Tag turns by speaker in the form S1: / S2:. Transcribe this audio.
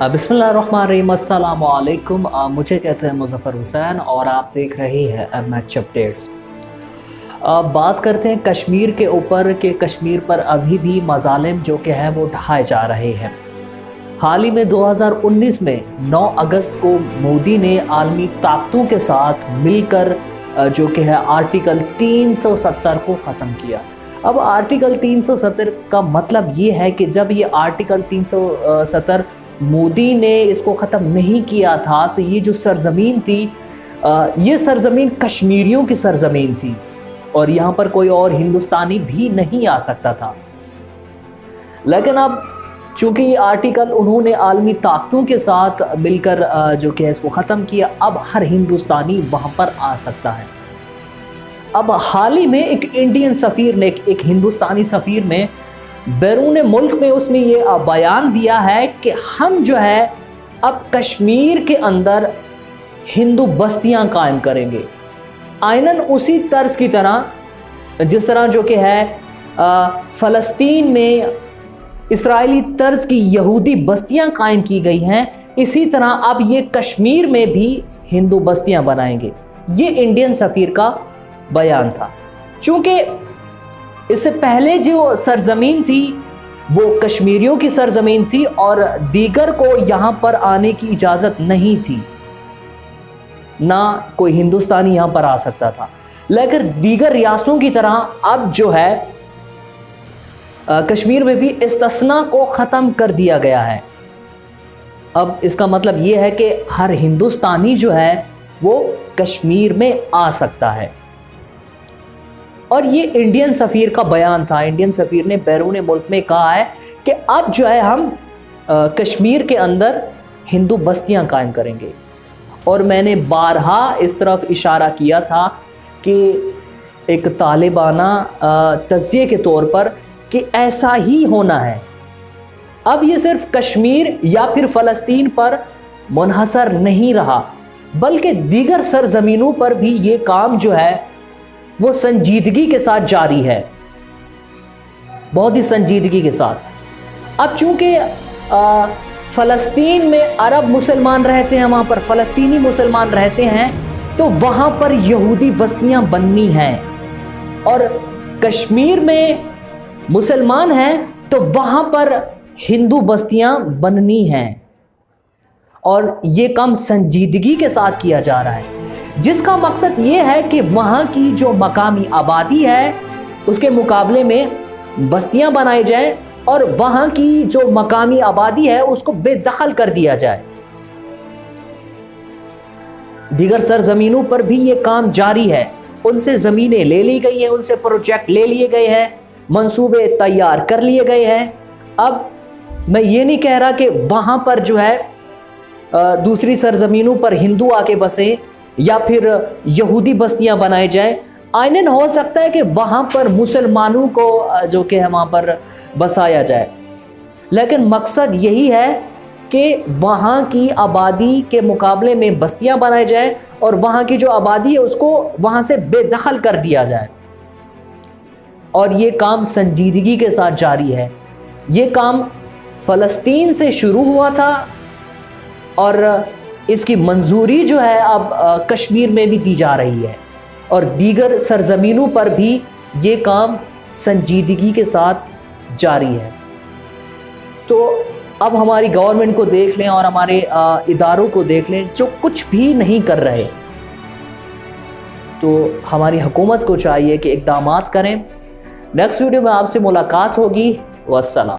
S1: बिस्मिल्लाहिर्रहमानिर्रहीम, अस्सलाम वालेकुम। मुझे कहते हैं मुज़फ़्फ़र हुसैन और आप देख रहे हैं एमएच अपडेट्स। बात करते हैं कश्मीर के ऊपर कि कश्मीर पर अभी भी मज़ालिम जो कि हैं वो ढाए जा रहे हैं। हाल ही में 2019 में 9 अगस्त को मोदी ने आलमी ताकतों के साथ मिलकर जो कि है आर्टिकल 370 को ख़त्म किया। अब आर्टिकल 370 का मतलब ये है कि जब ये आर्टिकल 370 मोदी ने इसको ख़त्म नहीं किया था तो ये जो सरज़मीन थी ये सरज़मीन कश्मीरियों की सरज़मीन थी और यहाँ पर कोई और हिंदुस्तानी भी नहीं आ सकता था। लेकिन अब चूँकि ये आर्टिकल उन्होंने आलमी ताकतों के साथ मिलकर जो कि है इसको ख़त्म किया, अब हर हिंदुस्तानी वहाँ पर आ सकता है। अब हाल ही में एक इंडियन सफ़ीर ने, एक हिंदुस्तानी सफ़ीर ने बैरून मुल्क में उसने ये बयान दिया है कि हम जो है अब कश्मीर के अंदर हिंदू बस्तियां कायम करेंगे, आइनन उसी तर्ज की तरह जिस तरह जो कि है फ़लस्तीन में इसराइली तर्ज की यहूदी बस्तियां कायम की गई हैं, इसी तरह अब ये कश्मीर में भी हिंदू बस्तियां बनाएंगे। ये इंडियन सफ़ीर का बयान था। चूँकि इससे पहले जो सरज़मीन थी वो कश्मीरियों की सरज़मीन थी और दीगर को यहाँ पर आने की इजाज़त नहीं थी, ना कोई हिंदुस्तानी यहाँ पर आ सकता था। लेकिन दीगर रियासतों की तरह अब जो है कश्मीर में भी इस्तिस्ना को ख़त्म कर दिया गया है। अब इसका मतलब ये है कि हर हिंदुस्तानी जो है वो कश्मीर में आ सकता है। और ये इंडियन सफ़ीर का बयान था। इंडियन सफ़ीर ने बैरून मुल्क में कहा है कि अब जो है हम कश्मीर के अंदर हिंदू बस्तियां कायम करेंगे। और मैंने बारहा इस तरफ इशारा किया था कि एक तालिबाना तज़्किये के तौर पर कि ऐसा ही होना है। अब ये सिर्फ कश्मीर या फिर फ़लस्तीन पर मुनहसर नहीं रहा, बल्कि दीगर सरज़मीनों पर भी ये काम जो है वो संजीदगी के साथ जारी है, बहुत ही संजीदगी के साथ। अब चूँकि फ़लस्तीन में अरब मुसलमान रहते हैं, वहाँ पर फ़लस्तीनी मुसलमान रहते हैं, तो वहाँ पर यहूदी बस्तियाँ बननी हैं। और कश्मीर में मुसलमान हैं तो वहाँ पर हिंदू बस्तियाँ बननी हैं। और ये काम संजीदगी के साथ किया जा रहा है, जिसका मकसद ये है कि वहाँ की जो मकामी आबादी है उसके मुकाबले में बस्तियाँ बनाई जाएं और वहाँ की जो मकामी आबादी है उसको बेदखल कर दिया जाए। दीगर सरजमीनों पर भी ये काम जारी है। उनसे ज़मीनें ले ली गई हैं, उनसे प्रोजेक्ट ले लिए गए हैं, मंसूबे तैयार कर लिए गए हैं। अब मैं ये नहीं कह रहा कि वहाँ पर जो है दूसरी सरजमीनों पर हिंदू आके बसें या फिर यहूदी बस्तियां बनाए जाएं। आइनन हो सकता है कि वहाँ पर मुसलमानों को जो कि है वहाँ पर बसाया जाए, लेकिन मकसद यही है कि वहाँ की आबादी के मुकाबले में बस्तियां बनाई जाएं और वहाँ की जो आबादी है उसको वहाँ से बेदखल कर दिया जाए। और ये काम संजीदगी के साथ जारी है। ये काम फ़लस्तीन से शुरू हुआ था और इसकी मंजूरी जो है अब कश्मीर में भी दी जा रही है और दीगर सरजमीनों पर भी ये काम संजीदगी के साथ जारी है। तो अब हमारी गवर्नमेंट को देख लें और हमारे इदारों को देख लें जो कुछ भी नहीं कर रहे। तो हमारी हुकूमत को चाहिए कि इक़दामात करें। नेक्स्ट वीडियो में आपसे मुलाकात होगी। वस्सलाम।